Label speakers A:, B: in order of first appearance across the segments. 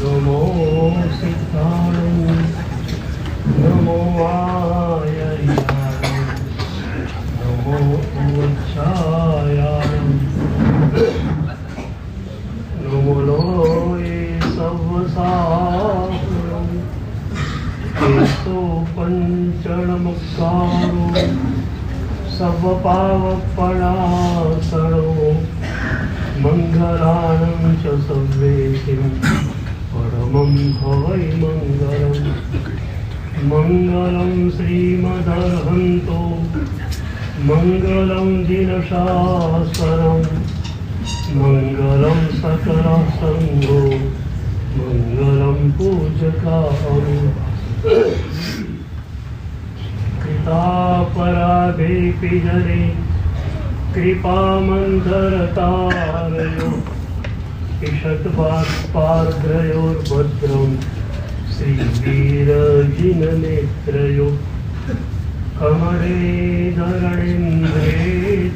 A: नमो सिद्धाय नमो आयर्याय नमो उच्चायाय नमो लोये सवसाहं केतो पंचणमकारो सर्वपावपणासनो मंगलानं च सर्वेतिं परमं हवै मंगलम् मंगलं श्रीमदर्हन्तो मंगलं दिनशासनं मंगलं सकलः संघो मंगलं पूजकानि कृतापराधेऽपि जने कृपामन्धरतारयो ईषद्वाक्पार्द्रयोर्भद्रं श्रीवीरजिननेत्रयो कमरे धरणेन्द्रे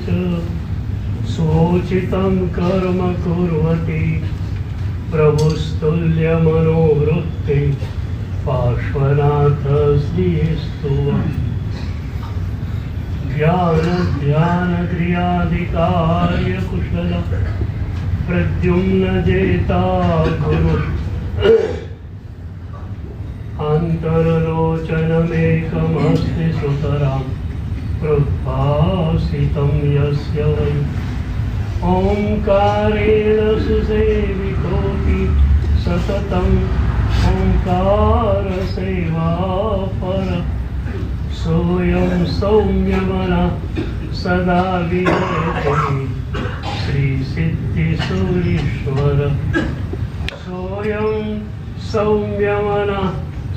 A: च सोचितं कर्म कुर्वति प्रभुस्तुल्यमनोवृत्ते पार्श्वनाथ श्रीस्तुवम् ज्ञान क्रियाधिकार्य कुशल प्रद्युम्न जेता गुरु अन्तर्लोचनमेकमस्ति सुतरां प्रोद्भासितं यस्य वै ओंकारेण सुसेवितोऽपि सततं ओंकार सेवापर सोऽयं सौम्यमनः सदा विजयते श्रीसिद्धिसूरीश्वर सोऽयं सौम्यमनः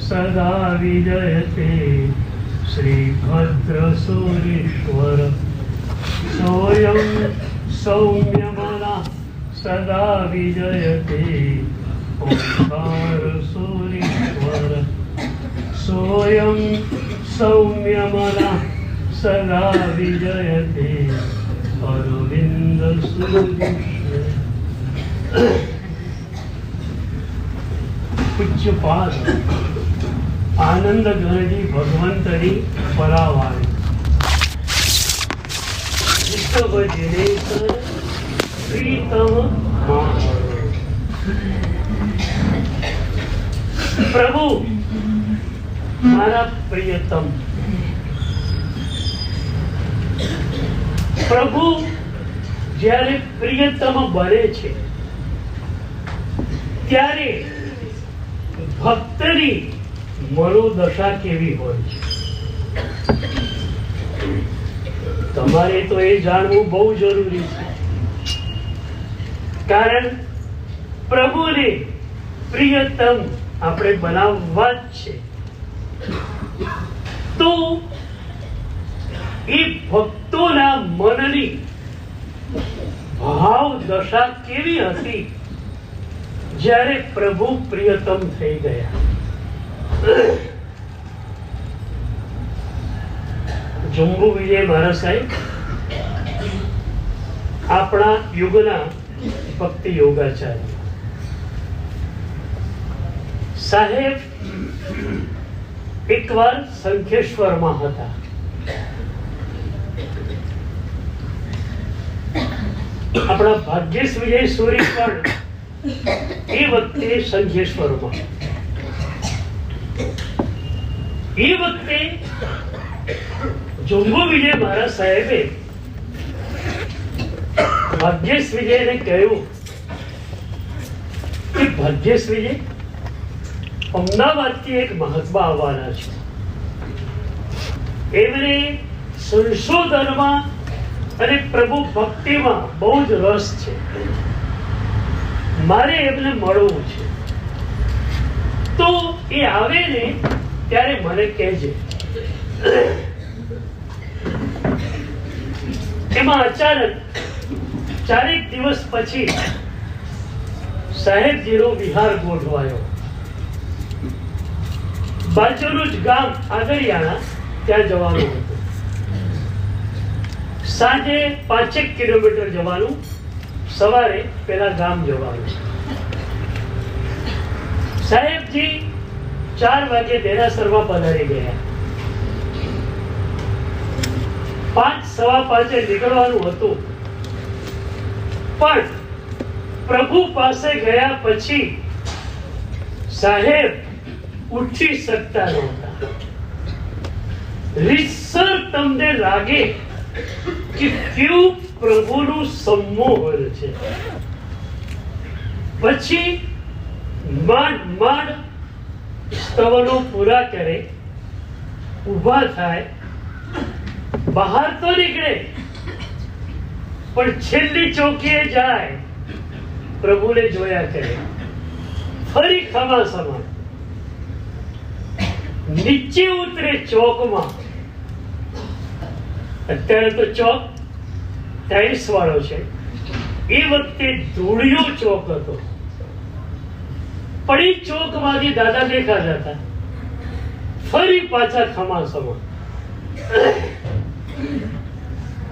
A: सदा विजयते श्रीभद्रसूरीश्वर सोऽयं सौम्यमनः सदा विजयते ओंकारसूरीश्वर सोऽयं सौम्यमनः सदा विजयते अरविन्दसूरीश्वर। पूज्यपाद आनंद गणजी भगवंतरी परावारी प्रीतम प्रभु मारा प्रियतम प्रभु જ્યારે પ્રિયતમ બને છે ત્યારે ભક્તની મનોદશા કેવી હોય છે તમારે તો એ જાણવું બહુ જરૂરી છે કારણ પ્રભુને પ્રિયતમ આપણે બનાવવા જ છે તો એ ભક્તોના મનની ભાવ દશા કેવી હતી જ્યારે પ્રભુ પ્રિયતમ થઈ ગયા જંબુ વિજય મહારાજ સાહેબ આપણા યુગના ભક્તિ યોગાચાર્ય સાહેબ એકવાર શંખેશ્વરમાં હતા આપણા ભાગ્યેશ વિજય સૂરી પણ એ વખતે શંખેશ્વરમાં એ વખતે જંબુ વિજય મહારાજ સાહેબે ભાગ્યેશ વિજયને કહ્યું કે ભાગ્યેશ વિજય અમદાવાદથી એક મહાત્મા આવવાના છે એમને સંશોધનમાં અને પ્રભુ ભક્તિમાં બહુ જ રસ છે મારે એમને મળવું છે તો એ આવે ને ત્યારે મને કહેજે એમાં અચાનક 4 દિવસ પછી સાહેબજીનો વિહાર ગોઠવાયો બાજુનું જ ગામ આગળિયાણા ત્યાં જવાનું હતું સાંજે 5 કિલોમીટર જવાનું સવારે પેલા ગામ જવાનું સાહેબજી 4 વાગે દેરાસરમાં પધારી ગયા. 5 સવા 5 નીકળવાનું હતું, પણ પ્રભુ પાસે ગયા પછી સાહેબ ઉઠી શકતા નહોતા. રીતસર તમને લાગે કે કેવું પ્રભુનું સંમોહન છે. પછી માંડ માંડ સ્તવનો પૂરા કરે, ઊભા થાય, બહાર તો નીકળે, પણ છેલ્લી ચોકીએ જાય, પ્રભુને જોયા કરે, ફરી ખમા સમાન નીચે ઉતરે ચોકમાં. અત્યારે તો ચોક ટાઇલ્સ વાળો છે, એ વખતે ધૂળિયો ચોક હતો. પણ એ ચોકમાંથી દાદા દેખાતા હતા, ફરી પાછા ખમા સમાન.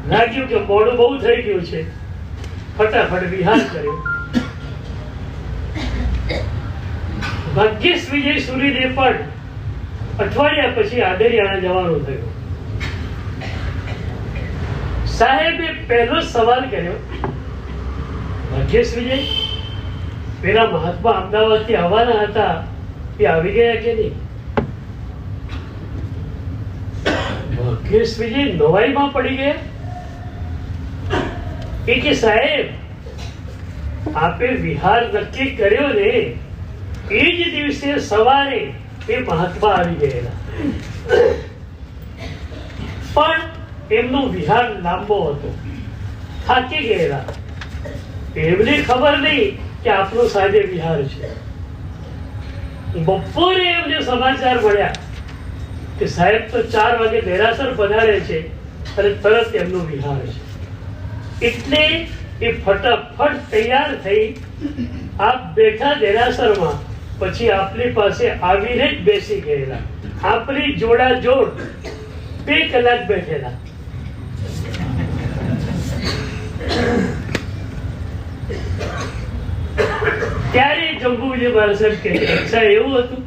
A: લાગ્યું કે મોડું બહુ થઈ ગયું છે, ફટાફટ વિહાર કર્યો. ભાગ્યેશ વિજય સુરીને પણ અઠવાડિયા પછી આડરિયાણા જવાનું થયું. સાહેબે પહેલો સવાલ કર્યો, ભાગ્યેશ વિજય, પેલા મહાત્મા અમદાવાદથી આવવાના હતા, એ આવી ગયા કે નહીં? ભાગ્યેશ વિજય નવાઈમાં પડી ગયા. એ કે સાહેબ, આપે વિહાર નક્કી કર્યો ને, એ જ દિવસે સવારે એ મહાત્મા આવી ગયેલા. પણ એમનો વિહાર લાંબો હતો, થાકી ગયેલા. એમને ખબર નહીં કે આપણો સાંજે વિહાર છે. બપોરે એમને સમાચાર મળ્યા કે સાહેબ તો 4 વાગે દેરાસર પધારે છે અને તરત એમનો વિહાર છે. એટલે એ ફટાફટ તૈયાર થઈ આપ બેઠા દેરાસરમાં. પછી આપની પાસે આવીને જ બેસી ગયેલા. આપની જોડા જોડ 2 કલાક બેઠેલા. ત્યારે જંબુજી મહારાજ કે અચ્છા એવું હતું?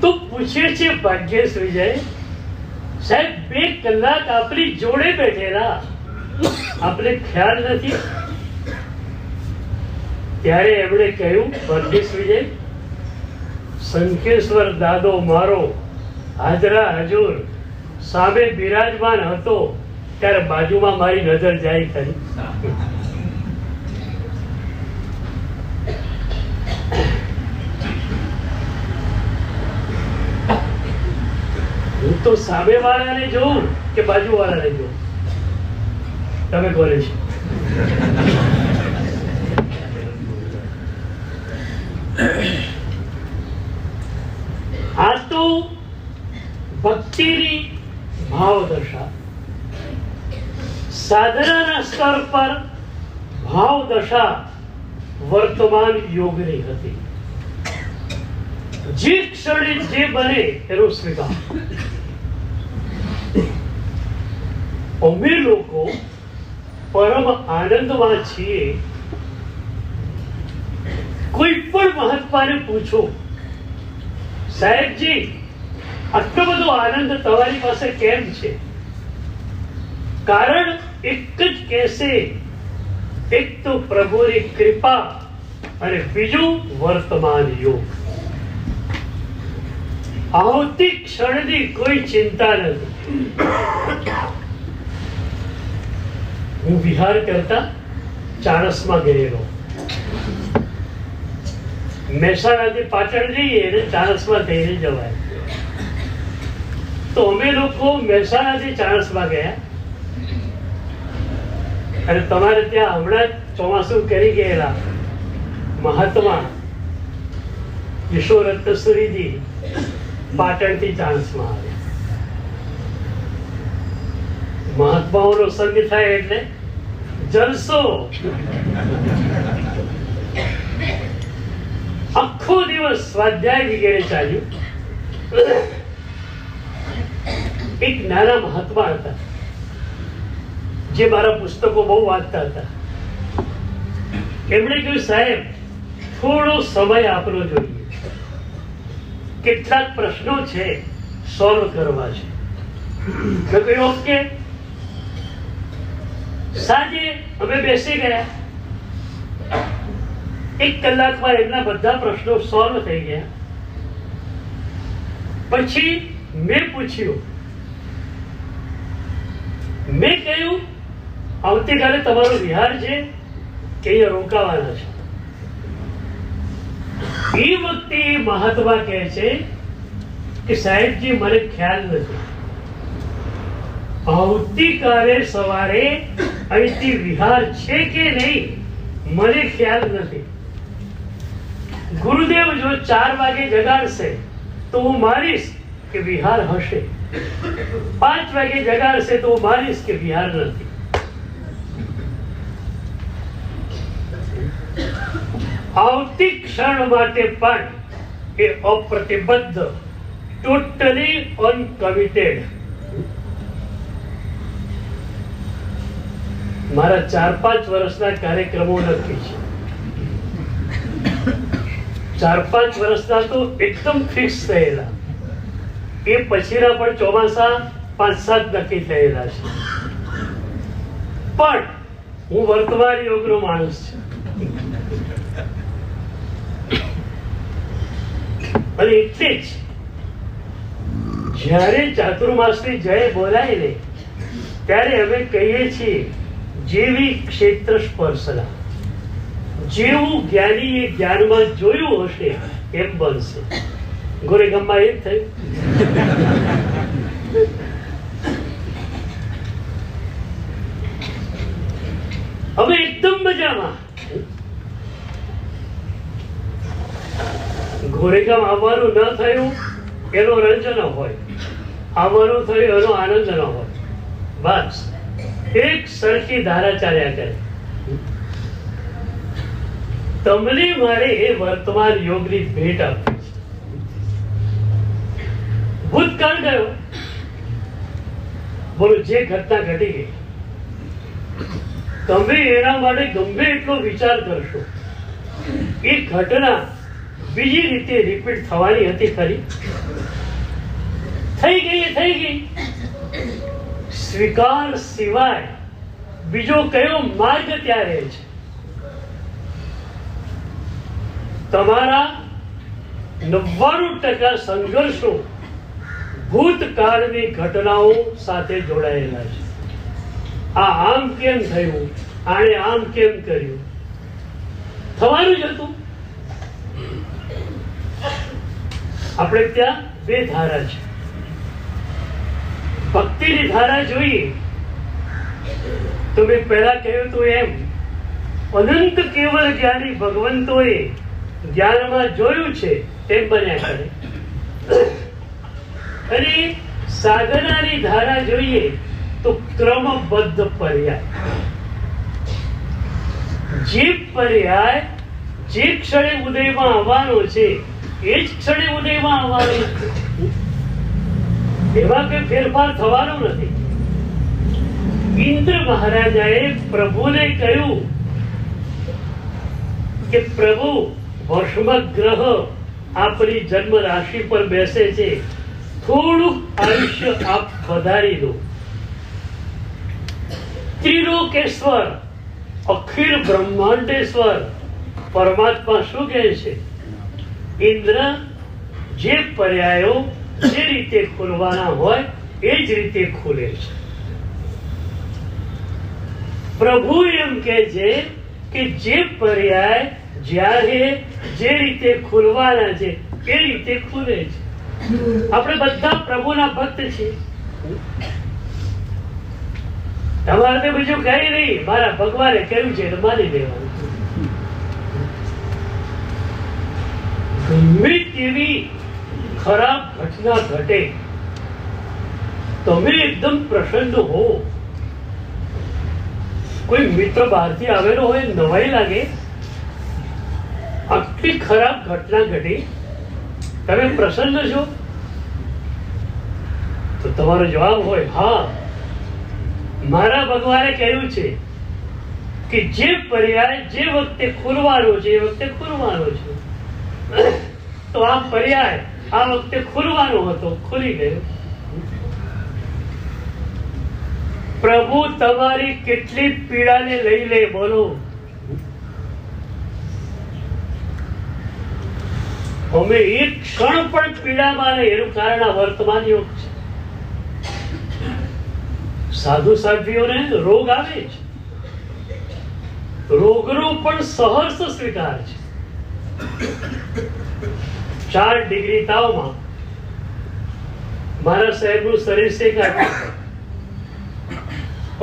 A: તો પૂછે છે ભાગ્યેશ વિજય, સાહેબ 2 કલાક આપણી જોડે બેઠેલા, આપણે ખ્યાલ નથી? ત્યારે એમણે કહ્યું, ભાગ્યેશ વિજય, શંખેશ્વર દાદો મારો હાજરા હજુર સામે બિરાજમાન હતો ત્યારે બાજુમાં મારી નજર જાય ખરી. હું તો સામે વાળાને જોઉં કે બાજુ વાળાને જોઉં? તમે કોને છો? આ તો ભક્તિની ભાવદશા. સાધનાના સ્તર પર ભાવદશા વર્તમાન યોગની હતી. જે ક્ષણે જે બને એનો સ્વીકાર. અમે લોકો પરમ આનંદમાં છીએ. કોઈ પણ મહાત્માને પૂછો, સાહેબજી આટલો બધો આનંદ તમારી પાસે કેમ છે? કારણ એક જ કહેશે, એક તો પ્રભુની કૃપા અને બીજું વર્તમાન યોગ. આવતી ક્ષણની કોઈ ચિંતા નથી. હું વિહાર કરતા ચાણસમાં ગયેલો. મહેસાણાથી પાટણ જઈએ અને ચાણસમાં થઈને જવાય. તો અમે લોકો મહેસાણાથી ચાણસમાં ગયા અને તમારે ત્યાં હમણાં ચોમાસું કરી ગયેલા મહાત્મા ઈશ્વરત્ન સુરીજી પાટણથી ચાણસમાં આવ્યા. મહાત્માઓનો સંગ થાય એટલે જલસો. આખો દિવસ સ્વાધ્યાય વગેરે ચાલ્યું. એક નાના મહાત્મા હતા જે મારા પુસ્તકો બહુ વાંચતા હતા. એમણે કહ્યું, સાહેબ થોડો સમય આપનો જોઈએ. કેટલાક પ્રશ્નો છે સોલ્વ કરવા છે. મેં કહ્યું ઓકે. સાંજે અમે બેસી ગયા. 1 કલાકમાં એમના બધા પ્રશ્નો સોલ્વ થઈ ગયા. પછી મેં પૂછ્યું, મેં કહ્યું આવતીકાલે તમારો વિહાર છે કે અહીંયા રોકાવાના છે? એ વખતે મહાત્મા કહે છે કે સાહેબજી મને ખ્યાલ નથી, આવતીકાલે સવારે અહીંથી વિહાર છે કે નહીં મને ખ્યાલ નથી. ગુરુદેવ જો 4 વાગે જગાડશે તો હું માનીશ કે વિહાર હશે, 5 વાગે જગાડશે તો હું માનીશ કે વિહાર નથી. આવતી ક્ષણ માટે પણ એ અપ્રતિબદ્ધ, ટોટલી અનકમિટેડ. મારા 4-5 વર્ષના કાર્યક્રમો નક્કી છે. 4-5 વર્ષના તો એકદમ ફિક્સ થયેલા, એ પછીના પણ ચોમાસા 5-7 નક્કી થયેલા છે. પણ હું વર્તમાન યોગનો માણસ છું. અને એટલે જ જ્યારે ચાતુર્માસની જય બોલાય ને ત્યારે અમે કહીએ છીએ જેવી ક્ષેત્ર સ્પર્શના, જેવું જ્ઞાની એ જ્ઞાનમાં જોયું હશે એમ બનશે. ગોરેગામમાં એ જ થયું. હવે એકદમ મજામાં. ગોરેગામ આવવાનું ન થયું એનો રંજ ન હોય, આવવાનું થયું એનો આનંદ ન હોય. બસ એક સરખી ધારા ચાલ્યા કરે. તમને મારે એ વર્તમાન યોગની ભેટ આપવી છે. ભૂતકાળ ગયો, બોલો જે ઘટના ઘટી ગઈ, તમે એના માટે ગમે એટલો વિચાર કરશો, એ ઘટના બીજી રીતે રિપીટ થવાની હતી ખરી? થઈ ગઈ, થઈ ગઈ. સ્વીકાર સિવાય બીજો કયો માર્ગ ત્યારે છે? તમારા 99% સંઘર્ષો ભૂતકાળની ઘટનાઓ સાથે જોડાયેલા છે. આ આમ કેમ થયું, આણે આમ કેમ કર્યું, થવાનું જ હતું. આપણે ત્યાં 2 ધારા છે. ભક્તિની ધારા જોઈએ તો મેં પહેલા કહ્યું હતું એમ, અનંત કેવળ જ્ઞાની ભગવંતોએ જ્ઞાનમાં જોયું છે તેમ બન્યા કરે. અને સાધનાની ધારા જોઈએ તો ક્રમબદ્ધ પર્યાય. જે પર્યાય જે ક્ષણે ઉદયમાં આવવાનો છે એ જ ક્ષણે ઉદયમાં આવવાનો છે. એમાં કોઈ ફેરફાર થવાનો નથી. ઇન્દ્ર મહારાજાએ પ્રભુને કહ્યું કે પ્રભુ, વર્ષમાં ગ્રહ આપણી જન્મ રાશિ પર બેસે છે, થોડુંક આયુષ્ય આપ વધારી દો. ત્રિલોકેશ્વર, અખિલ બ્રહ્માંડેશ્વર પરમાત્મા શું કહે છે? ઇન્દ્ર, જે પર્યાયો જે રીતે ખુલવાના હોય એ જ રીતે ખુલે છે. પ્રભુ એમ કહે છે કે જે પર્યાય જ્યારે જે રીતે ખુલવાના છે એ રીતે ખુલે છે. આપણે બધા પ્રભુના ભક્ત છીએ. તમારે તો બીજું કઈ નહીં, મારા ભગવાને કહ્યું છે એટલે માની લેવાનું. ગમે તેવી ખરાબ ઘટના ઘટે, તમે એકદમ પ્રસન્ન હો. કોઈ મિત્ર બહારથી આવેલો હોય, નવાઈ લાગે, આટલી ખરાબ ઘટના ઘટી, તમે પ્રસન્ન છો? તો તમારો જવાબ હોય, હા, મારા ભગવાને કહ્યું છે કે જે પર્યાય જે વખતે ખુલવાનો છે એ વખતે ખુલવાનો છે, તો આ પર્યાય આ વખતે ખુલવાનો હતો, ખુલી ગયો. પ્રભુ તમારી કેટલી પીડાને લઈ લે, બોલો. અમે એક ક્ષણ પણ પીડામાં નહીં, એનું કારણ આ વર્તમાન યુગ છે. સાધુ સાધ્વીઓને રોગ આવે છે, રોગનો પણ સહર્ષ સ્વીકાર છે. 4 ડિગ્રી તાવમાં મારા સાહેબનું શરીર શેકાયું,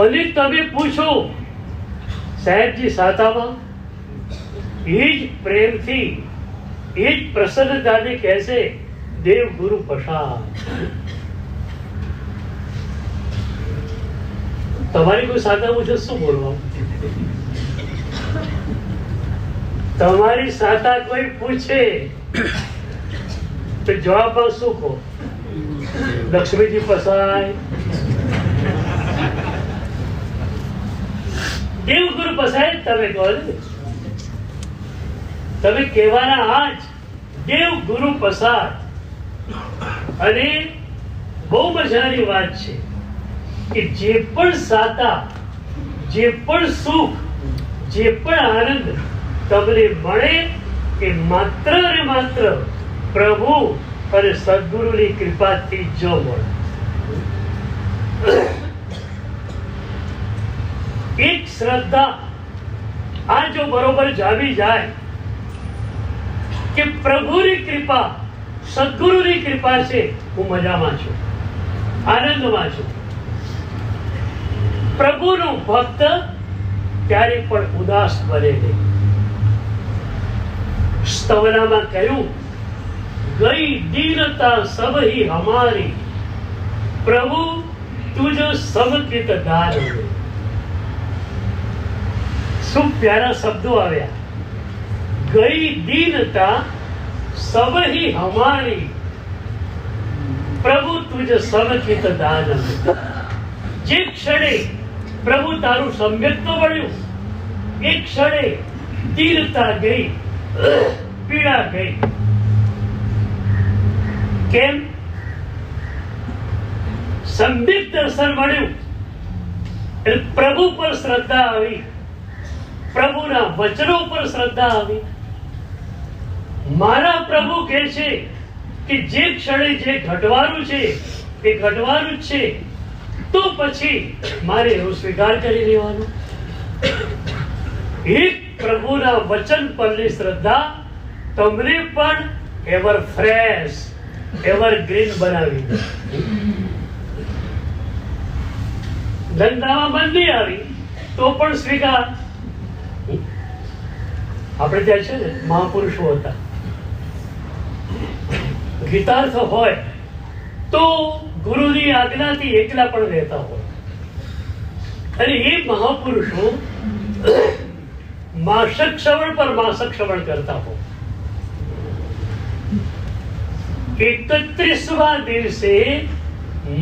A: અને તમે પૂછો સાહેબજી સાતામાં એ જ પ્રેમથી એ જ પ્રસન્નતાથી કહેશે દેવ ગુરુ પસાર. તમારી કોઈ સાતા મુજબ શું બોલવા? તમારી સાતા કોઈ પૂછે તો જવાબમાં શું કહો? લક્ષ્મીજી પસાય, દેવગુરુ પસાય તમે કહો. તમે કહેવાના આજ દેવ ગુરુ પસાર. અને બહુ મજાની વાત છે કે જે પણ સાતા, જે પણ સુખ, જે પણ આનંદ તમને મળે એ માત્ર ને માત્ર પ્રભુ અને સદગુરુની કૃપાથી જ મળે. એક શ્રદ્ધા આ જો બરોબર જામી જાય કે પ્રભુની કૃપા, સદગુરુની કૃપા છે, હું મજામાં છું, આનંદમાં છું. પ્રભુનો ભક્ત ક્યારે પણ ઉદાસ બને નહીં. સ્તવનામાં કહ્યું, ગઈ દીનતા સબ હી હમારી, પ્રભુ તુજ સબ કિત દાન. શું પ્યારા શબ્દો આવ્યા. ગઈ દીનતા સબ હી હમારી, પ્રભુ તુજ સબ કિત દાન. જે ક્ષણે પ્રભુ તારું સમ્યક તો મળ્યું, એક ક્ષણે દીનતા ગઈ, પીડા ગઈ. કેમ? સમ્યક દર્શન મળ્યું એટલે પ્રભુ પર શ્રદ્ધા આવી, પ્રભુના વચનો પર શ્રદ્ધા આવી. મારા પ્રભુ કહે છે કે જે ક્ષણે જે ઘટવાનું છે એ ઘટવાનું જ છે, તો પછી મારે એવું સ્વીકાર કરી લેવાનો. એક પ્રભુના વચન પરની શ્રદ્ધા તમને પણ એવર ફ્રેશ, એવર ગ્રીન બનાવી દે. ધંધામાં મંદી આવી તો પણ સ્વીકાર. આપણે ત્યાં છે ને મહાપુરુષો હતા, ગીતાર્થ હોય તો ગુરુની આજ્ઞાથી એકલા પણ રહેતા હોય, અને એ મહાપુરુષો માસક શ્રવણ પર માસક શ્રવણ કરતા હોય. 31મા દિવસે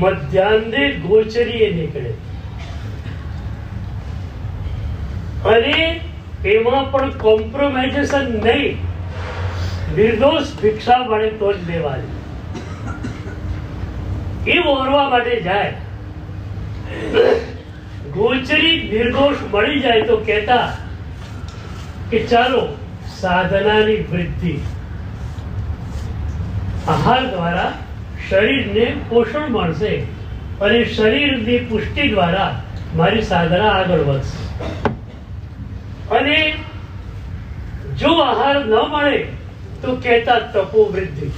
A: મધ્યાહ્ને ગોચરીએ નીકળે, અને એમાં પણ કોમ્પ્રોમાઇઝેશન નહીં, નિર્દોષ ભિક્ષા મળે તો જ લેવાની. એ ઓરવા માટે જાય. ગોચરી નિર્દોષ મળી જાય તો કહેતા કે ચાલો સાધનાની વૃદ્ધિ, આહાર દ્વારા શરીરને પોષણ મળશે અને શરીરની પુષ્ટિ દ્વારા મારી સાધના આગળ વધશે. અને જો આહાર ન મળે તો કહેતા તપો વૃદ્ધિ.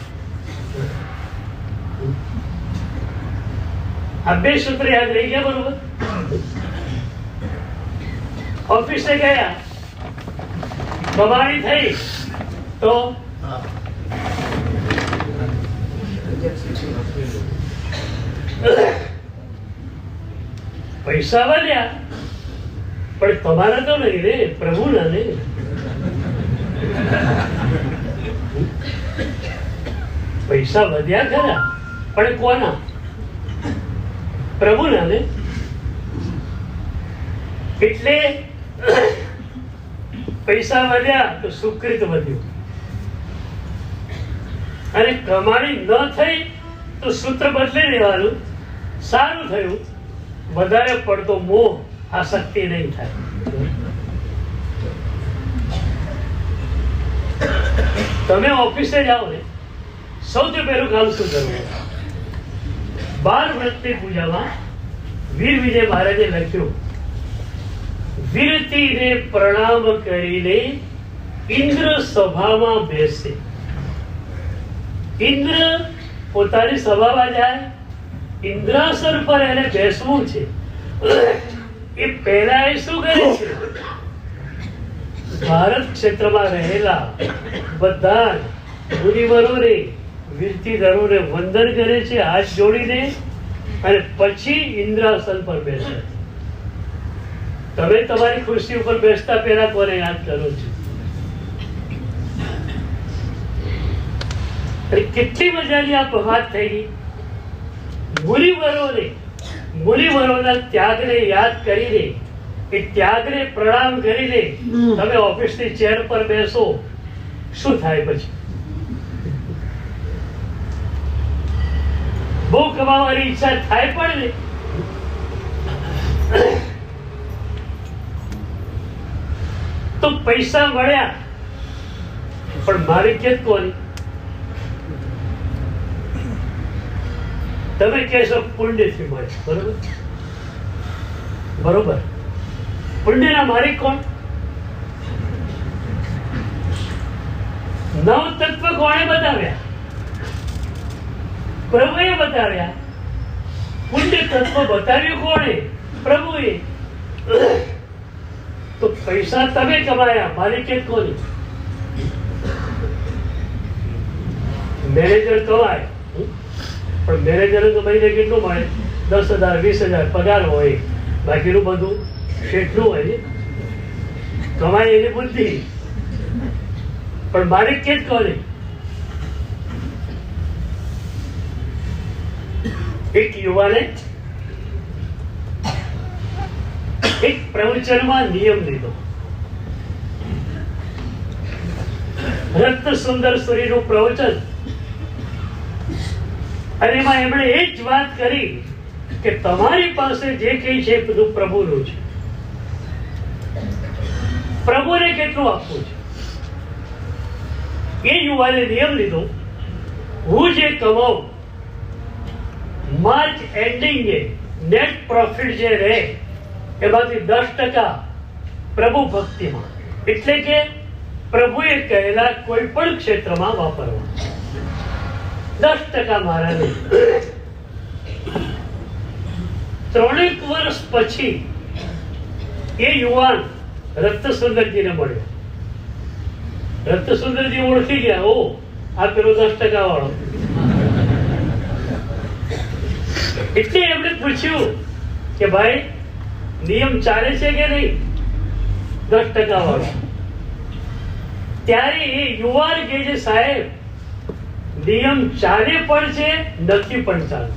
A: આ 2 સૂત્ર યાદ રહી ગયા, બરોબર? ઓફિસે ગયા, કમાણી થઈ તો પૈસા વધ્યા, પણ તમારા તો નહીં રે, પ્રભુના ને. પૈસા વધ્યા ખરા, પણ કોના? પ્રભુના ને. એટલે પૈસા વધ્યા તો સુકૃત વધ્યું, અને કમાણી ન થઈ તો સૂત્ર બદલી દેવાનું, સારું થયું, વધારે પડતો મોહ આસક્તિ નહીં થાય. તમે ઓફિસે જાઓ ને, સૌથી પહેલું કામ શું કરવું? 12 વ્રતની પૂજામાં વીર વિજય મહારાજે લખ્યું, વીરતીને પ્રણામ કરીને ઇન્દ્ર સભામાં બેસે. ઇન્દ્ર પોતાની સભામાં જાય, ઇન્દ્રાસન પર એને બેસવું છે. એ પહેલા એ શું કરે છે? ભારત ક્ષેત્રમાં રહેલા બધા મુનિવરોને, વીરતીધરોને વંદન કરે છે હાથ જોડીને, અને પછી ઇન્દ્રાસન પર બેસે. તમે તમારી ખુરશી ઉપર બેસતા પહેલા કોને યાદ કરો છો? કેટલી મજાની આ વાત થઈ ગઈ. મુનિવરોના ત્યાગને યાદ કરીને, એ ત્યાગને પ્રણામ કરીને તમે ઓફિસની ચેર પર બેસો, શું થાય પછી? બહુ કમાવાની ઈચ્છા થાય પણ ને. તો પૈસા મળ્યા, પણ માલિકિયત કોની? તમે કહેશો પુણ્યથી મળે, બરોબર? બરોબર. પુણ્યના માલિક કોણ? નવ તત્વ કોણે બતાવ્યા? પ્રભુએ બતાવ્યા. પુણ્ય તત્વ બતાવ્યું કોણે? પ્રભુએ. તો પૈસા તમે કમાયા, માલિકિયત કોની? મેનેજર કમાય, પણ મેનેજર તો મહિને કેટલું મળે? 10,000 20,000 પગાર હોય, બાકીનું બધું શેઠનું હોય. કમાય એની બુદ્ધિ, પણ માલિકિયત કોની? એક યુવાને એક પ્રવચનમાં નિયમ લીધો. રત્ન સુંદર સુરીનું પ્રવચન, અને એમાં એમણે એ જ વાત કરી કે તમારી પાસે જે કઈ છે બધું પ્રભુનું છે. પ્રભુને કેટલું આપવું છે? એ યુવાને નિયમ લીધો, હું જે કમાઉં માર્ચ એન્ડિંગે નેટ પ્રોફિટ જે રહે એમાંથી 10% પ્રભુ ભક્તિમાં, એટલે કે પ્રભુએ કહેલા કોઈ પણ ક્ષેત્રમાં વાપરવા. 10% મારા નહીં. 3 વર્ષ પછી એ યુવાન રત્નસુંદરજીને મળ્યો. રત્નસુંદરજી ઓળખી ગયા, ઓ આ પેલો 10% વાળો. એટલે એમણે પૂછ્યું કે ભાઈ નિયમ ચાલે છે કે નહીં? 10% વાળો. ત્યારે એ યુવાન કે છે, સાહેબ નિયમ ચાલે પણ છે, નથી પણ ચાલતો.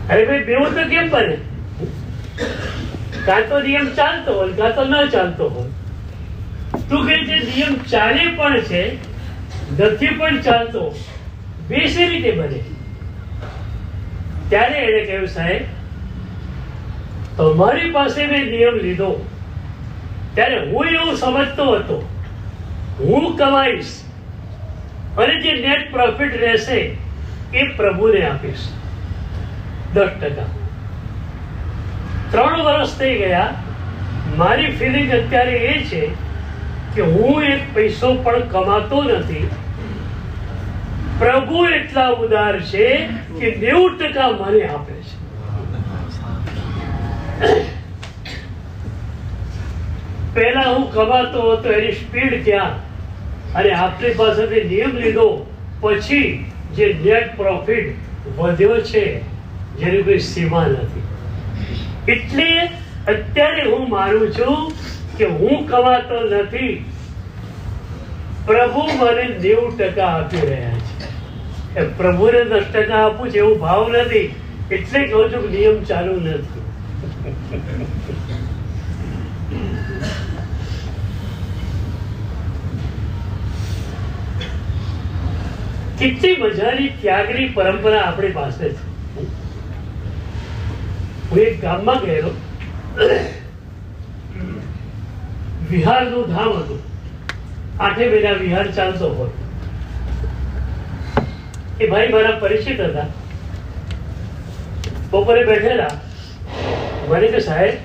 A: અરે ભાઈ બેવું તો કેમ બને? કાં તો નિયમ ચાલતો હોય, કાં તો ન ચાલતો હોય. તું કહે છે નિયમ ચાલે પણ છે, નથી પણ ચાલતો, બેસી રીતે બને? ત્યારે એને કહ્યું, સાહેબ તમારી પાસે મેં નિયમ લીધો ત્યારે હું એવું સમજતો હતો, હું કમાઈશ અને જે નેટ પ્રોફિટ રહેશે એ પ્રભુને આપીશ 10%. 3 વર્ષ થઈ ગયા. મારી ફિલિંગ અત્યારે એ છે કે હું એક પૈસો પણ કમાતો નથી. પ્રભુ એટલા ઉદાર છે કે 90% મને આપે છે. પહેલા હું કમાતો હતો એની સ્પીડ ક્યાં, અને આપણી પાસેથી નિયમ લીધો પછી જે નેટ પ્રોફિટ વધ્યો છે જેની કોઈ સીમા નથી. એટલે અત્યારે હું માનું છું કે હું કમાતો નથી, પ્રભુ મને 90% આપી રહ્યા છે. પ્રભુને 10% આપું છે એવું ભાવ નથી, એટલે કહું છું કે નિયમ ચાલુ નથી. કેટલી મજાની ત્યાગની પરંપરા આપણી પાસે છે. હું એક ગામમાં ગયેલો, વિહારનું ધામ હતું. 8 મહિના વિહાર ચાલતો હોય. એ ભાઈ મારા પરિચિત હતા. બપોરે બેઠેલા, મને કે સાહેબ,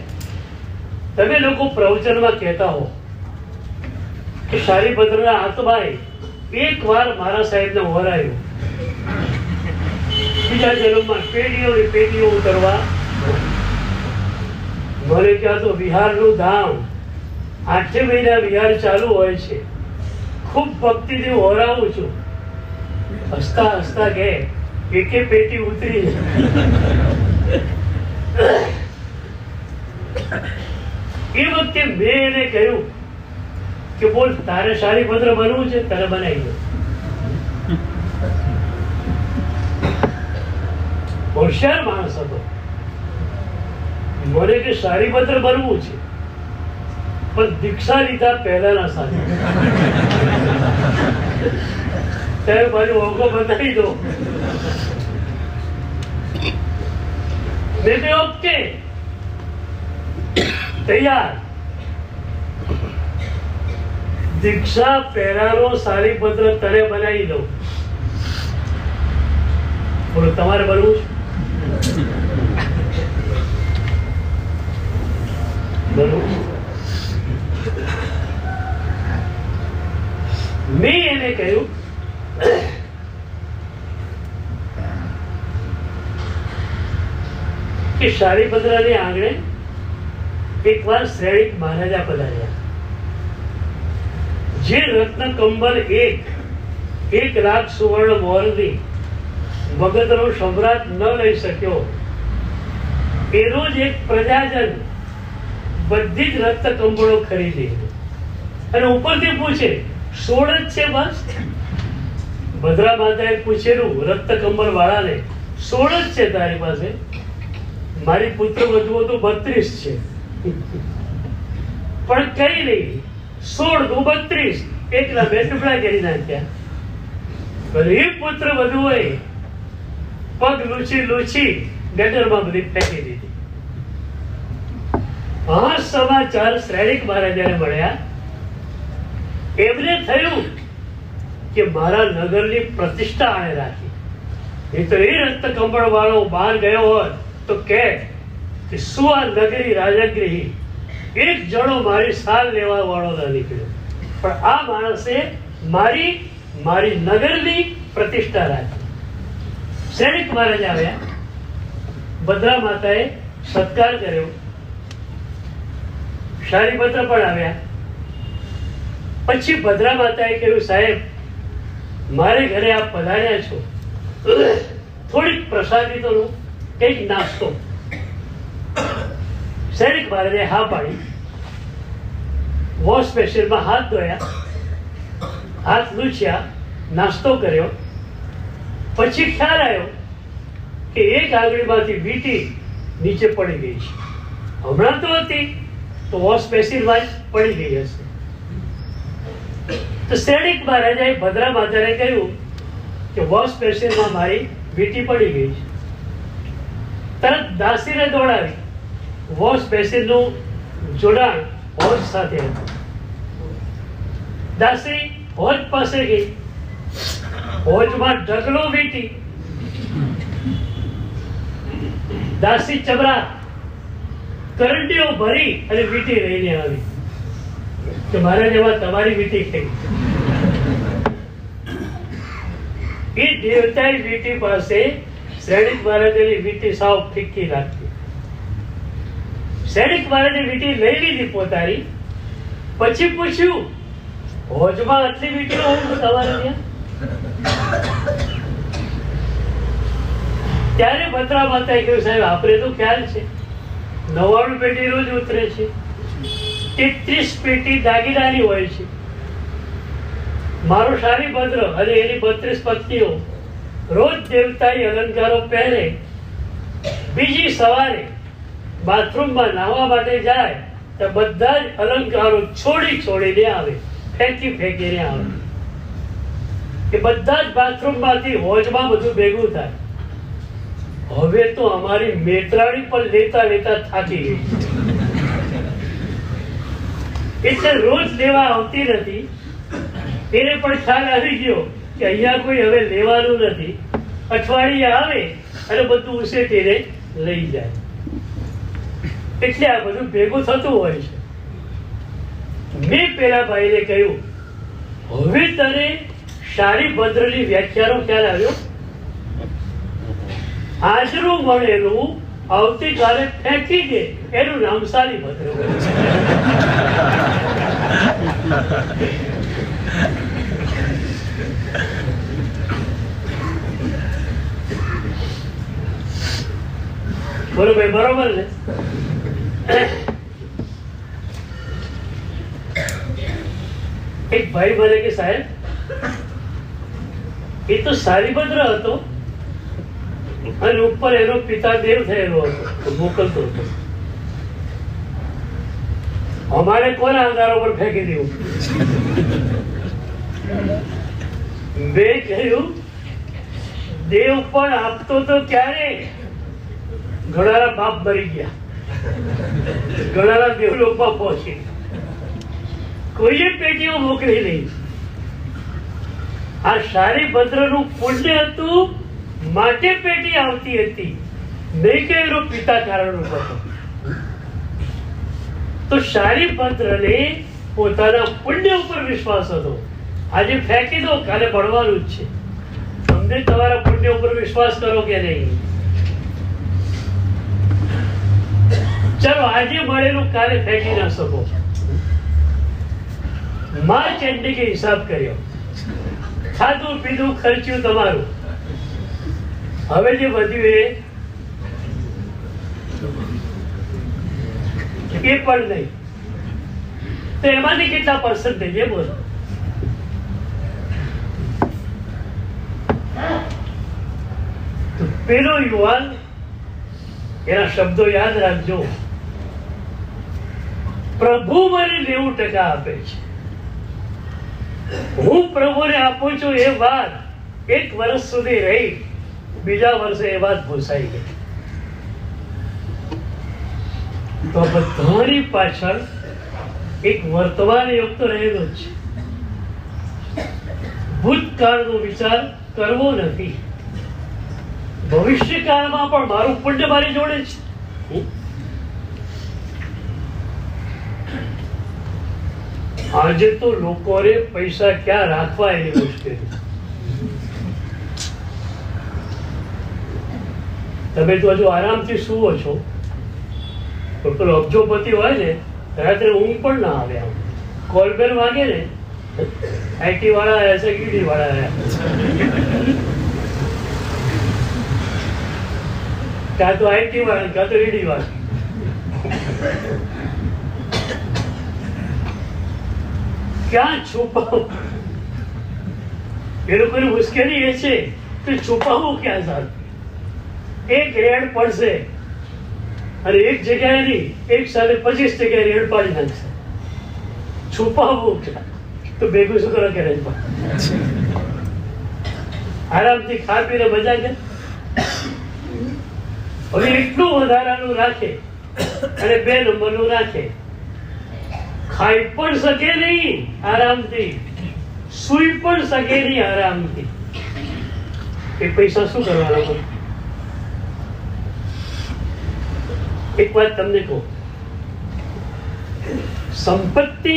A: તમે લોકો પ્રવચનમાં કહેતા હો કે શારીપત્રના આત્માએ એક વાર મારા સાહેબને વરાયું, બીજા જન્મમાં પેઢીઓની પેઢીઓ ઉતરવા. મને ક્યાં તો વિહારનું ધામ, 8 મહિના વિહાર ચાલુ હોય છે. ખૂબ ભક્તિથી વરાવું છું. હસતા હસતા કે એકે પેટી ઉતરી. એ વખતે મેં એને કહ્યું કે બોલ, તારે શારીપત્ર બનવું છે, તારે બનાવી દો. હોશિયાર માણસ હતો. મને કે શારીપત્ર બનવું છે, પણ દીક્ષા લીધા પહેલાના સાથે ત્યારે મારી ઓળખો બતાવી દો. મેં ઓકે, તૈયાર. દીક્ષા પહેરાનો શારીપત્ર તને બનાવી દઉં. બોલો, તમારે બનવું છે? બનવું. મેં એને કહ્યું કે શારીપત્રની આંગણે એકવાર શ્રેણિક મહારાજા પધાર્યા. જે રત્ન કંબલ 1 લાખ સુવર્ણ મોહરની મગધનો સમ્રાટ ન લઈ શક્યો, એ રોજ એક પ્રજાજન બધી જ રત્ન કંબળો ખરીદી અને ઉપરથી પૂછે, 16 જ છે બસ? ભદ્રા માતાએ પૂછેલું રત્ન કંબળ વાળાને, 16 જ છે તારી પાસે? મારી પુત્ર વધુઓ તો 32 છે. પણ કઈ નહીં, 16 નું 32, એકલા 2 ટુકડા કરી નાખ્યા. એ પુત્ર વધુઓએ પગ લૂછી લૂછી ગટરમાં બધી ફેંકી દીધી. આ સમાચાર શ્રેણિક મહારાજાને મળ્યા. એમને થયું કે મારા નગરની પ્રતિષ્ઠા આણે રાખી. એ તો એ રત્ન કંબળ વાળો બહાર ગયો હોત તો કે શું આ નગરી રાજગૃહી એક જણો મારી સાલ લેવા વાળો ના નીકળ્યો, પણ આ માણસે મારી નગરની પ્રતિષ્ઠા રાખી. શ્રેણિક મહારાજ આવ્યા, ભદ્રા માતાએ સત્કાર કર્યો, શારીપત્ર પણ આવ્યા. પછી ભદ્રા માતાએ કહ્યું, સાહેબ, મારે ઘરે આપ પધાર્યા છો, થોડીક પ્રસાદી તો લો, કંઈક નાસ્તો. શ્રેણિક મહારાજે હા પાડી. વોશ બેસિનમાં હાથ ધોયા, હાથ લૂછ્યા, નાસ્તો કર્યો. પછી ખ્યાલ આવ્યો કે એક આંગળીમાંથી વીંટી નીચે પડી ગઈ છે. હમણાં તો હતી તો વોશ બેસિનમાં જ પડી ગઈ હશે. તો શ્રેણિક મહારાજાએ ભદ્રા માતાને કહ્યું કે વોશ બેસિનમાં મારી વીંટી પડી ગઈ છે. તરત દાસીને દોડાવી. વોશ બેસિનનું જોડાણ હોજ સાથે હતું. દાસી હોજ પાસે ગઈ. હોજમાં ઢગલો વીંટી. દાસી ચબરા કરંડીઓ ભરી અને વીંટી લઈને આવી કે મારા જેવા તમારી વીંટી થઈ. એ દેવતાઈ વીંટી પાસે શ્રેણિક મહારાજની વીંટી સાવ ફીકી રાખતી. શ્રેણિક મહારાજે વીંટી લઈ લીધી પોતાની. પછી પૂછ્યું, હોજમાં આટલી વીંટીઓ હોય તમારે ત્યાં? ત્યારે ભદ્રા માતાએ કહ્યું, સાહેબ, આપણે તો ખ્યાલ છે 99 પેટી રોજ ઉતરે છે, 33 પેટી દાગીનાની હોય છે. મારો શારીપત્ર અને એની 32 પત્નીઓ રોજ દેવતાઈ અલંકારો પહેરે. બીજી સવારે બાથરૂમમાં નાહવા માટે જાય તો બધા જ અલંકારો છોડીને આવે, ફેંકીને આવે. કે બધા જ બાથરૂમમાંથી હોજમાં બધું ભેગું થાય. હવે તો અમારી મેત્રાણી પણ લેતા લેતા થાકી ગઈ, એટલે રોજ લેવા આવતી નથી. એને પણ ખ્યાલ આવી ગયો કે અહીંયા કોઈ હવે લેવાનું નથી. અઠવાડિયે આવે અને બધું ઉસેટીને લઈ જાય. એટલે આ બધું ભેગું થતું હોય છે. મેં પેલા ભાઈને કહ્યું, હવે તને શારીભદ્રની વ્યાખ્યાનો ખ્યાલ આવ્યો? આજનું મળેલું આવતીકાલે ફેંકી દે, એનું નામ શારીભદ્ર. બરોબર બરોબર ને? એક ભાઈ મને કે સાહેબ, એ તો શારીભદ્ર હતો અને ઉપર એનો પિતા દેવ થયેલો હતો, મોકલતો હતો. અમારે કોના આધારો પર ફેંકી દેવું? મેં કહ્યું, દેવ પણ આપતો તો ક્યારે? ઘણાના બાપ મરી ગયા, ઘણાના દેવલોકમાં પહોંચી, કોઈએ પેટીઓ મોકલી નહીં. આ શારીભદ્રનું પુણ્ય હતું માટે પેટી આવતી હતી, નહીં કે એનો પિતા કારણ હતો. તો શારીભદ્રને પોતાના પુણ્ય ઉપર વિશ્વાસ હતો. આજે ફેંકી દો, કાલે ભણવાનું જ છે. તમને તમારા પુણ્ય ઉપર વિશ્વાસ કરો કે નહીં? ચલો, આજે મળેલું કાલે ફેંકી ના શકો. માર્ચ એન્ડિંગ હિસાબ કર્યો, ખાધું પીધું ખર્ચ્યું તમારું. હવે જે વધ્યું એ પણ નહીં. તો એમાંથી કેટલા પર્સન્ટેજ એ બોલો? પેલો યુવાન, એના શબ્દો યાદ રાખજો, પ્રભુ મને 90% આપે છે, હું પ્રભુને આપું છું. એ વાત 1 વર્ષ સુધી રહી, બીજા વર્ષે એ વાત ભૂસાઈ ગઈ. તો બધાની પાછળ એક વર્તમાન યુગ તો રહેલો જ છે. ભૂતકાળનો વિચાર કરવો નથી. ભવિષ્યકાળમાં પણ મારું પુણ્ય મારી જોડે છે. આજે તો લોકોને પૈસા ક્યાં રાખવા એની મુશ્કેલી. તમે તો હજુ આરામથી સુવો છો, પેલો અબજોપતિ હોય ને, રાત્રે ઊંઘ પણ ના આવે. આમ કોલબેલ વાગે ને, આઈટી વાળા આવ્યા છે, ઈડી વાળા આવ્યા, કાં તો આઈટી વાળા કાં તો ઈડી વાળા. ક્યાં છુપાવું? એ લોકોની મુશ્કેલી એ છે કે છુપાવું ક્યાં? સારું, એક રેડ પડશે અને એક જગ્યાએ નહીં, એક સાથે 25 જગ્યાએ રેડ પાડી નાખશે. છુપાવવું ક્યાં? તો ભેગું શું કરો? કે આરામથી ખા પીને મજા કે. હવે એટલું વધારાનું રાખે અને 2 નંબરનું રાખે. ખાઈ પણ શકે નહીં આરામથી, સુઈ પણ શકે નહીં આરામથી. એ પૈસા શું કરવાના? એક વાત તમને કહું, સંપત્તિ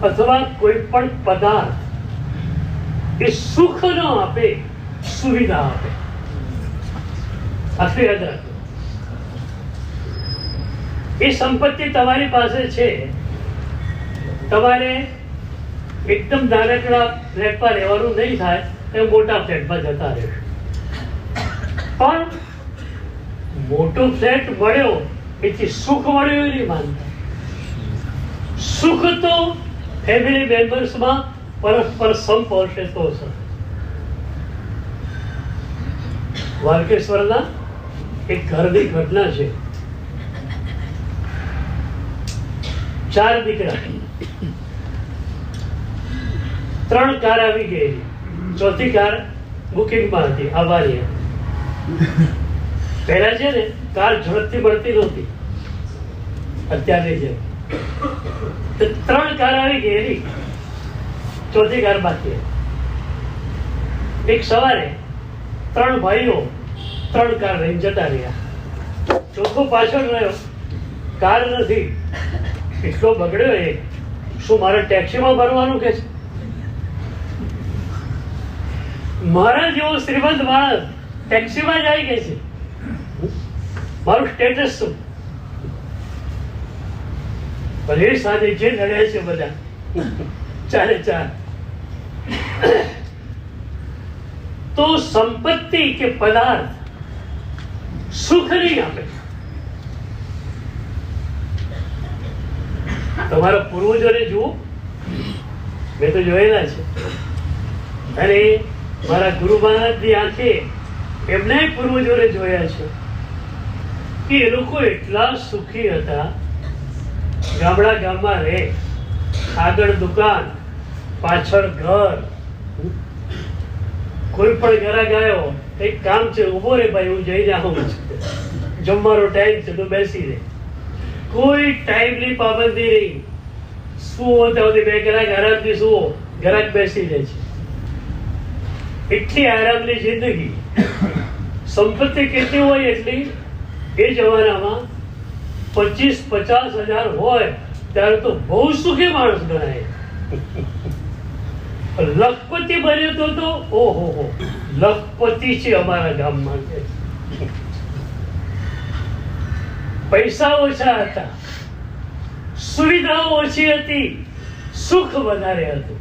A: અથવા કોઈ પણ પદાર્થ એ સુખ ન આપે, સુવિધા આપે. આટલું યાદ રાખો. એ સંપત્તિ તમારી પાસે છે, તમારે એકદમ નાનકડા ફ્લેટમાં રહેવાનું નહીં થાય, એ મોટા ફ્લેટમાં જતા રહેશે. પણ મોટો ફ્લેટ મળ્યો એથી સુખ મળ્યું નહીં માનતા. સુખ તો ફેમિલી મેમ્બર્સમાં પરસ્પર સંપ હશે તો સર. વાલકેશ્વરના એક ઘરની ઘટના છે. 4 દીકરા, 3 કાર આવી ગયેલી, 4થી કાર બુકિંગમાં હતી. આભારી પહેલા છે ને કાર ઝડપથી મળતી નહોતી અત્યારની જેમ. 3 કાર આવી ગયેલી, 4થી કાર બાકી. એક સવારે 3 ભાઈઓ 3 કાર લઈને જતા રહ્યા. 4થો પાછળ રહ્યો, કાર નથી. એટલો બગડ્યો એ, શું મારે ટેક્સીમાં ભરવાનું કે છે? મારા જેવો શ્રીમંત માણસ ટેક્સીમાં જાય કે છે? મારું સ્ટેટસ શું? ભલે સાથે જે લડ્યા છે બધા 4 તો સંપત્તિ કે પદાર્થ સુખ નહીં આપે. તમારા પૂર્વજોને જુઓ, મેં તો જોયેલા છે. અને મારા ગુરુ મહારાજની આંખે એમના પૂર્વજોને જોયા છે કે એ લોકો એટલા સુખી હતા. ગામમાં રહે, આગળ દુકાન, પાછળ ઘર. કોઈ પણ ઘરે ગયો, એક કામ છે, ઉભો રે ભાઈ, હું જઈને આવું છું, જમવાનો ટાઈમ છે, તો બેસી રહે. કોઈ ટાઈમની પાબંદી નહીં. શું ત્યાં સુધી 2 કલાક આરામથી સુવો, ઘરાક બેસી રહે છે. એટલી આરામની જિંદગી. સંપત્તિ કેટલી હોય એટલી. એ જમાનામાં 25-50 હજાર હોય ત્યારે તો બહુ સુખી માણસ ગણાય. લખપતિ બન્યો તો ઓહો, લખપતિ છે અમારા ગામમાં. પૈસા ઓછા હતા, સુવિધાઓ ઓછી હતી, સુખ વધારે હતું.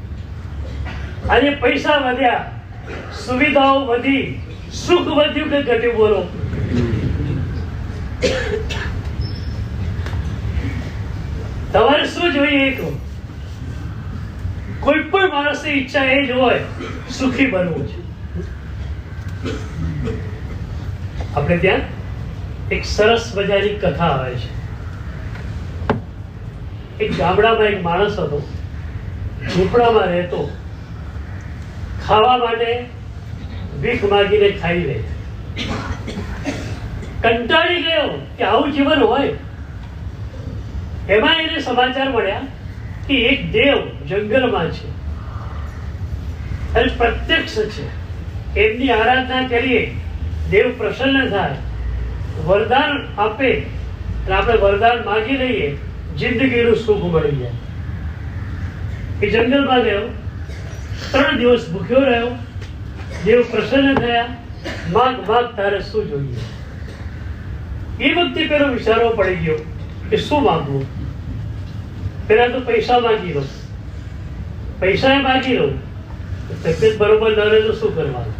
A: આજે પૈસા વધ્યા, સુવિધાઓ વધી, સુખ વધ્યું કે ઘટ્યું? બોલો. તમારે શું જોઈએ? કોઈ પણ માણસની ઈચ્છા એ જ હોય, સુખી બનવું છે. આપણે ત્યાં એક સરસ મજાની કથા આવે છે. એક ગામડામાં એક માણસ હતો, ઝૂંપડામાં રહેતો. ખાવા માટે ભીખ માગીને ખાઈ લે. કંટાળી ગયો કે આવું જીવન હોય. એમાં એને સમાચાર મળ્યા કે એક દેવ જંગલમાં છે અને પ્રત્યક્ષ છે. એમની આરાધના કરીએ, દેવ પ્રસન્ન થાય, વરદાન આપે, અને આપણે વરદાન માગી લઈએ, જિંદગીનું સુખ મળી જાય. એ જંગલમાં ગયો, 3 દિવસ ભૂખ્યો રહ્યો. દેવ પ્રસન્ન થયા. માગ તારે શું જોઈએ? એ વખતે પેલો વિચારવો પડી ગયો કે શું માગવું. પેલા તો પૈસા માગી લો, પૈસા માગી લો. તબિયત બરોબર ન રહે તો શું કરવાનું?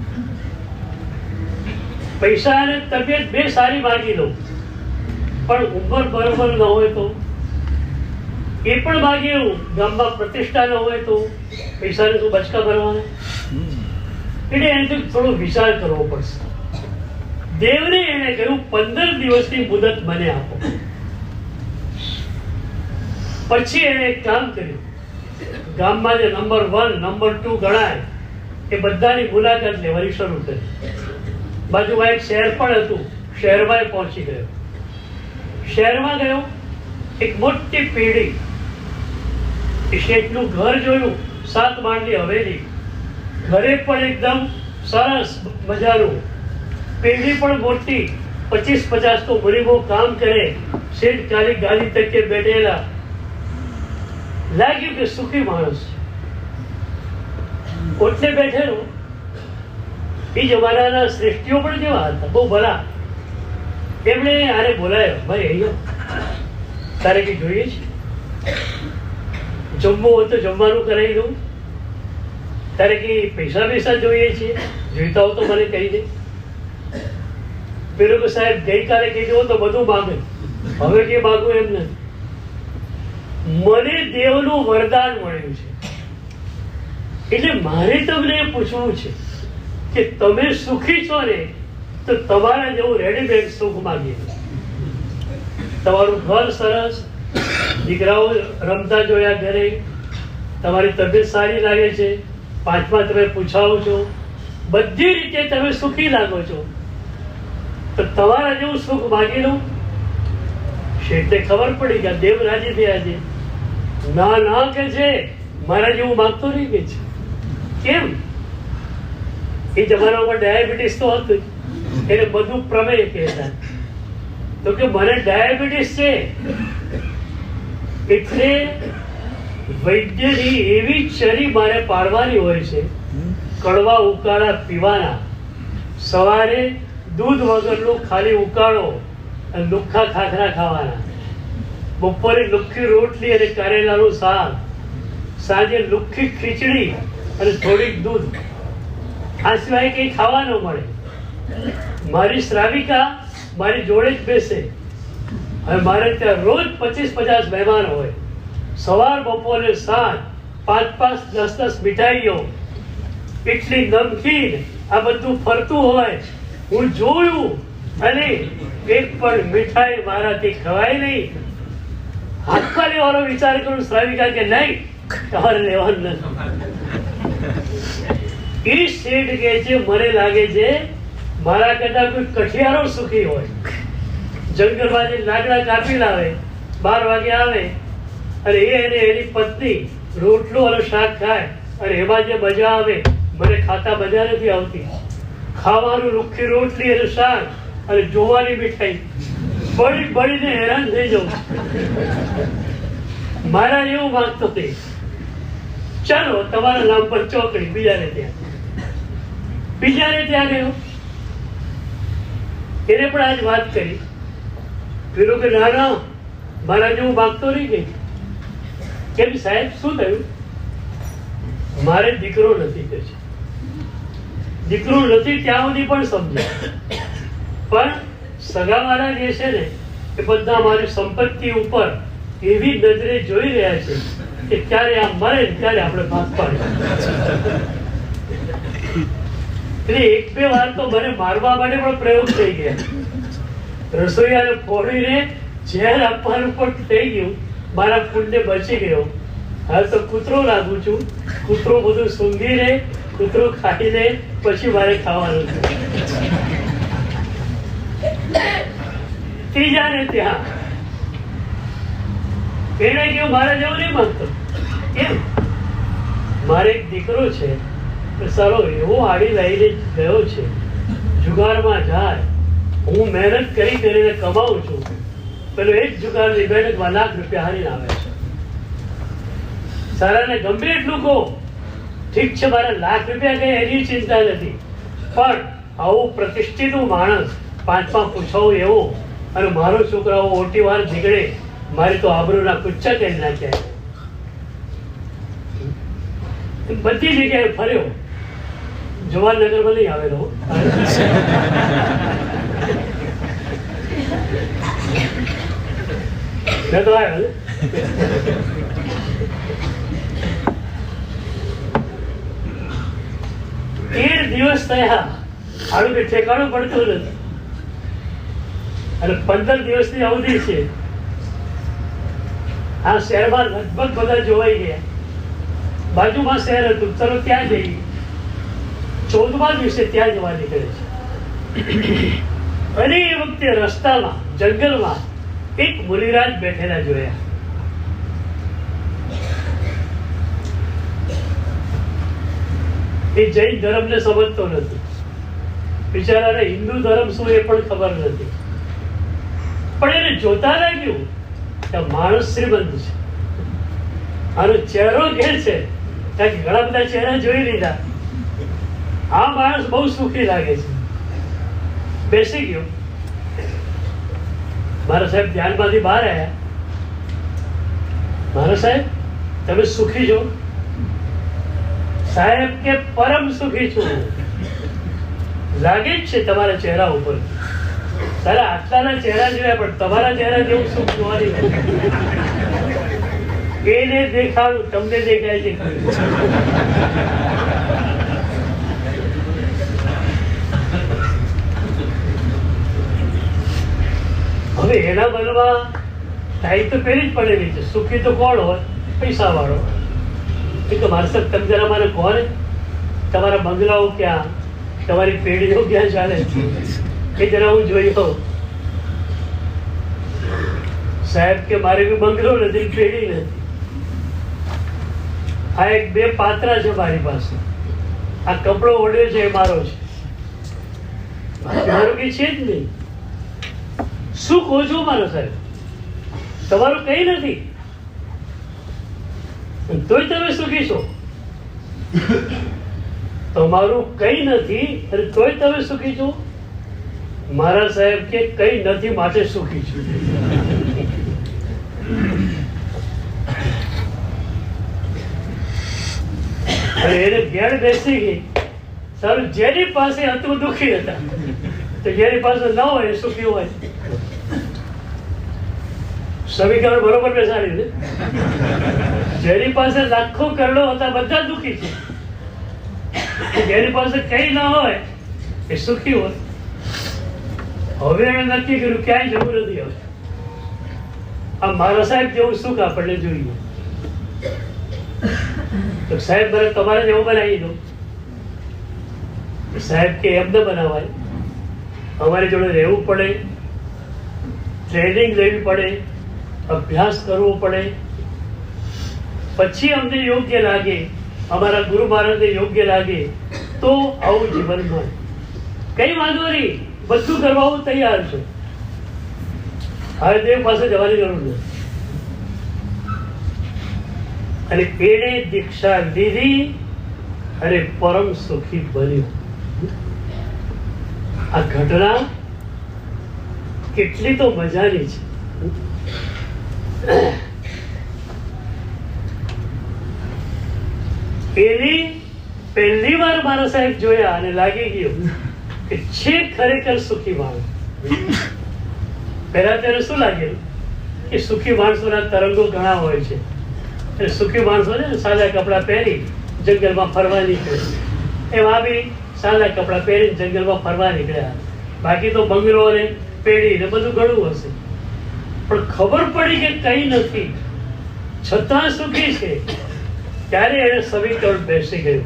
A: પૈસા અને તબિયત 2 સારી માગી લો, પણ ઉંમર બરોબર ન હોય તો એ પણ માગી લઉં. ગામમાં પ્રતિષ્ઠા ન હોય તો પૈસાને શું બચકા ભરવાના? એટલે એને થોડો વિચાર કરવો પડશે. દેવને એને કહ્યું 15 દિવસની મુદત મને આપો. પછી એને એક કામ કર્યું. ગામમાં જે નંબર 1, નંબર 2 ગણાય એ બધાની મુલાકાત લેવાની શરૂ કરી. બાજુમાં એક શહેર પણ હતું, શહેરમાં પહોંચી ગયો. શહેરમાં ગયો, એક મોટી પેઢી, શેઠનું ઘર જોયું, 7 માળની હવેલી. ઘરે પણ એકદમ સરસ મજાનું, પેઢી પણ મોટી, 25-50 તો ગરીબો કામ કરે. શેઠ ખાલી ગાડી તકે બેઠેલા. લાગ્યું કે સુખી માણસ છે. ઓટલે બેઠેલો. એ જમાનાના શ્રેષ્ઠીઓ પણ કેવા હતા, બહુ ભલા. એમણે આને બોલાયો, ભાઈ અહીંયા તારે કઈ જોઈએ છે? જમવું હોય તો જમવાનું કરાવી દઉં. તારે કઈ પૈસા જોઈએ છે? જોઈતા હો તો મને કહી દે. પેલો કે સાહેબ ગઈકાલે કહી દો તો બધું માગે, હવે કે માગું એમ નથી. મને દેવનું વરદાન મળ્યું છે, એટલે મારે તમને પૂછવું છે કે તમે સુખી છો ને, તો તમારા જેવું રેડીમેડ સુખ માગીએ. તમારું ઘર સરસ, દીકરાઓ રમતા જોયા ઘરે, તમારી તબિયત સારી લાગે છે, પાંચમા તમે પૂછાવો છો, બધી રીતે તમે સુખી લાગો છો, તો તમારા જેવું સુખ માગી લઉં? શેઠને ખબર પડી કે દેવ રાજી થયા છે. ના ના કે છે, મારા જેવું માગતો નહીં કે છે. કેમ? એ જમાનામાં ડાયાબિટીસ તો હતું, એને બધું પ્રમેય કહેતા. તો કે મને ડાયાબિટીસ છે, એટલે વૈદ્યની એવી ચરી મારે પાડવાની હોય છે, કડવા ઉકાળા પીવાના, સવારે દૂધ વગરનું ખાલી ઉકાળો અને લુખ્ખા ખાખરા ખાવાના, બપોરે લુખ્ખી રોટલી અને કારેલાનું શાક, સાંજે લુખ્ખી ખીચડી અને થોડીક દૂધ. આ સિવાય કંઈ ખાવા ન મળે. મારી શ્રાવિકા મારી જોડે જ બેસે. હવે મારે ત્યાં રોજ 25-50 મહેમાન હોય. સવાર બપોરે સાંજ 5-5, 10-10 મીઠાઈઓ, એટલી નમકીન, આ બધું ફરતું હોય. હું જોયું અને એક પણ મીઠાઈ મારાથી ખવાય નહીં. હાથમાં લેવાનો વિચાર કરું, શ્રાવિકા કે નહીં, તમારે લેવાનું નથી. એ શેઠ કે છે, મને લાગે છે મારા કરતા કોઈ કઠિયારો સુખી હોય. જંગલમાંથી લાકડા કાપી લાવે, 12 વાગે આવે અને એને એની પત્ની રોટલો અને શાક ખાય, અને એમાં જે મજા આવે મને ખાતા મજા નથી આવતી. ખાવાનું લુખ્ખી રોટલી અને શાક અને જોવાની મીઠાઈ, બળી બળીને હેરાન થઈ જાઉં. મારા એવું માગતો તે. ચાલો તમારા નામ પર ચોકડી, બીજાને ત્યાં ગયો. એને પણ આજ વાત કરી. પેલો કે ના ના, મારા જેવું માગતો નહીં. ગઈ કેમ સાહેબ, શું થયું? મારે દીકરો નથી કે છે. દીકરો નથી ત્યાં સુધી પણ સમજે, પણ સગાવાળા જે છે ને એ બધા મારી સંપત્તિ ઉપર એવી નજરે જોઈ રહ્યા છે કે ક્યારે આ મરે ત્યારે આપણે ભાગ પાડીએ. એટલે 1-2 વાર તો મને મારવા માટે પણ પ્રયોગ થઈ ગયા. રસોઈયાને ફોડીને ઝેર આપવાનું પણ થઈ ગયું. મારા પુણ્ય બચી ગયો. હવે તો કૂતરો લાગુ છું. કૂતરો બધું સૂંઘી લે, કૂતરો ખાઈ લે, પછી મારે ખાવાનું છે. ત્રીજા ને ત્યાં એને કેવું મારે જેવું નહીં માંગતો. કેમ? મારે એક દીકરો છે, સારો એવો હાડી લઈને ગયો છે, જુગારમાં જાય. હું મહેનત કરી કરીને કમાઉં છું, પેલો એક જુગારની મહેનતમાં લાખ રૂપિયા હારીને આવે છે. સારાને ગમે એટલું કહો, ઠીક છે મારા લાખ રૂપિયા કઈ એની ચિંતા નથી, પણ આવું પ્રતિષ્ઠિત માણસ 5-5 પૂછાવું એવો, અને મારો છોકરાઓ ઓટી વાર નીકળે, મારી તો આબરૂના કુચ્ચા કરી નાખ્યા. બધી જગ્યાએ ફર્યો. જવાહરનગરમાં નહીં આવેલો. તો આવ્યો 13 દિવસ થયા, આનું કઈ ઠેકાણું પડતું નથી. અને 15 દિવસની અવધિ છે. આ શહેરમાં લગભગ બધા જોવાઈ ગયા. બાજુમાં શહેર હતું, ચલો ત્યાં જઈએ. 14મા દિવસે ત્યાં જવા નીકળે છે. અને એ વખતે રસ્તામાં જંગલમાં એક મુનિરાજ બેઠેલા જોયા. એ જૈન ધર્મ ને સમજતો નથી. બિચારાને હિન્દુ ધર્મ શું એ પણ ખબર નથી. પણ એને જોતા લાગ્યું કે માણસ શ્રીમંત છે. આનો ચહેરો ઘેર છે, કારણ કે ઘણા બધા ચહેરા જોઈ લીધા. આ માણસ બહુ સુખી લાગે છે. બેસી ગયો. મારા સાહેબ ધ્યાનમાંથી બહાર આવ્યા. મારા સાહેબ, તમે સુખી છો? સાહેબ કે પરમ સુખી છું. લાગે જ છે તમારા ચહેરા ઉપર. તારા આટલાના ચહેરા જોયા, પણ તમારા ચહેરા જેવું સુખ જોવાની નથી. એને દેખાડું, તમને દેખાય છે. હવે એના બનવા ટાઈ તો પેલી જ પડેલી છે. સુખી તો કોણ હોય? પૈસા વાળો. એ તો મારે સાહેબ તમે જરા મને કહો ને, તમારા બંગલાઓ ક્યાં, તમારી પેઢીઓ ક્યાં ચાલે એ જરા હું જોઈ લઉં. સાહેબ કે મારે બી બંગલો નથી, પેઢી નથી. આ એક બે પાત્રા છે મારી પાસે, આ કપડો ઓઢ્યો છે એ મારો છે, મારું કઈ છે જ નહીં. સુખ ઓછું મારો સાહેબ, તમારું કઈ નથી, તોય તમે સુખી છો. તમારું કઈ નથી અને તોય તમે સુખી છો. મારા સાહેબ કે કઈ નથી માટે સુખી છું. અને એને ઘેર બેસી ગઈ. સારું, જેની પાસે હતું દુઃખી હતા, તો જેની પાસે ન હોય એ સુખી હોય. સમીકરણ બરોબર બેસાડી ને. જેની પાસે લાખો કરોડો હતા બધા દુઃખી છે, જેની પાસે કઈ ના હોય એ સુખી હોય. હવે એને નક્કી કર્યું ક્યાંય જવું નથી. હવે આ મારા સાહેબ જેવું સુખ આપણને જોઈએ. તો સાહેબ બરાબર તમારે જેવું બનાવી દો. સાહેબ કે એમ ન બનાવાય, અમારી જોડે રહેવું પડે, ટ્રેનિંગ લેવી પડે, અભ્યાસ કરવો પડે, પછી અમને યોગ્ય લાગે, અમારા ગુરુ મહારાજને યોગ્ય લાગે તો આવું જીવન મળે. કઈ વાંધો નહીં, બધું કરવા હું તૈયાર છું. હવે દેવ પાસે જવાની જરૂર નથી. અને એને દીક્ષા લીધી અને પરમ સુખી બન્યું. આ ઘટના કેટલી તો મજાની છે. એની પહેલી વાર મારા સાહેબ જોયા અને લાગી ગયું કે છે ખરેખર સુખી માણસ. પહેલા ત્યારે શું લાગેલું કે સુખી માણસોના તરંગો ઘણા હોય છે. સુખી માણસો છે ને સાદા કપડાં પહેરી જંગલમાં ફરવા નીકળે, એમાં બી સાદા કપડાં પહેરીને જંગલમાં ફરવા નીકળ્યા. બાકી તો બંગલો ને પેઢી ને બધું ઘણું હશે, પણ ખબર પડી કે કઈ નથી છતાં સુખી છે. ત્યારે એને સમીકરણ બેસી ગયું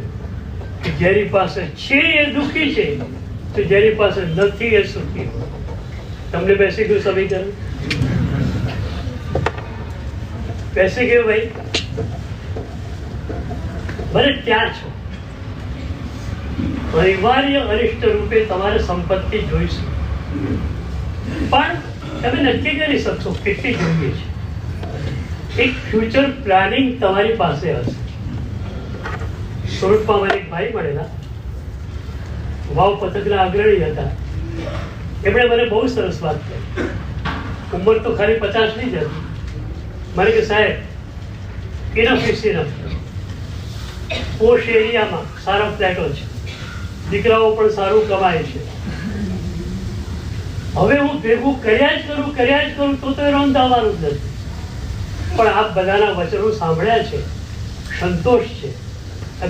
A: કે જેની પાસે છે એ દુઃખી છે, તો જેની પાસે નથી એ સુખી. તમને બેસી ગયું સમીકરણ? બેસી ગયું ભાઈ? ભલે ત્યાં છો, અનિવાર્ય અનિષ્ટ રૂપે તમારે સંપત્તિ જોઈશું, પણ તમે નક્કી કરી શકશો કેટલી જોઈએ છે. એક ફ્યુચર પ્લાનિંગ તમારી પાસે હશે. સુરતમાં મને એક ભાઈ મળેલા, વાવ પથકના અગ્રણી હતા. એમણે મને બહુ સરસ વાત કરી. ઉંમર તો ખાલી 50ની જ હતી. મને કે સાહેબ, ઇનફ ઇઝ ઇનફ. પોશ એરિયામાં સારા ફ્લેટો છે, દીકરાઓ પણ સારું કમાય છે. હવે હું ભેગું કર્યા જ કરું તો રોંધાવાનું જ નથી. પણ આપ બધાના વચનો સાંભળ્યા છે, સંતોષ છે.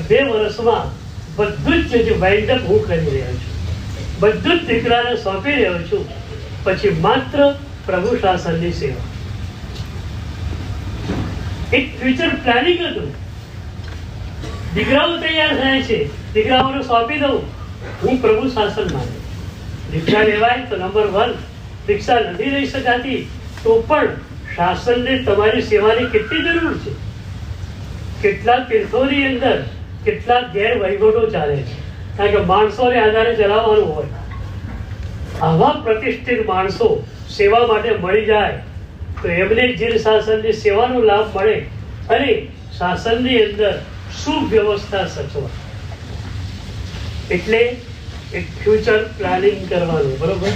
A: 2 વર્ષમાં બધું જ જે વાઇન્ડઅપ હું કરી રહ્યો છું, બધું જ દીકરાને સોંપી રહ્યો છું. પછી માત્ર પ્રભુ શાસનની સેવા. એક ફ્યુચર પ્લાનિંગ હતું. દીકરાઓ તૈયાર થાય છે, દીકરાઓને સોંપી દઉં, હું પ્રભુ શાસન માને. દીક્ષા લેવાય તો નંબર 1, દીક્ષા નથી લઈ શકાતી તો પણ શાસનને તમારી સેવાની કેટલી જરૂર છે. કેટલાક તીર્થોની અંદર કેટલાક ગેરવહીવટો ચાલે છે, કારણ કે માણસોને આધારે ચલાવવાનું હોય. આવા પ્રતિષ્ઠિત માણસો સેવા માટે મળી જાય તો એમને જીર શાસનની સેવાનો લાભ મળે અને શાસનની અંદર સુવ્યવસ્થા સચવા. એટલે એક ફ્યુચર પ્લાનિંગ કરવાનું, બરોબર?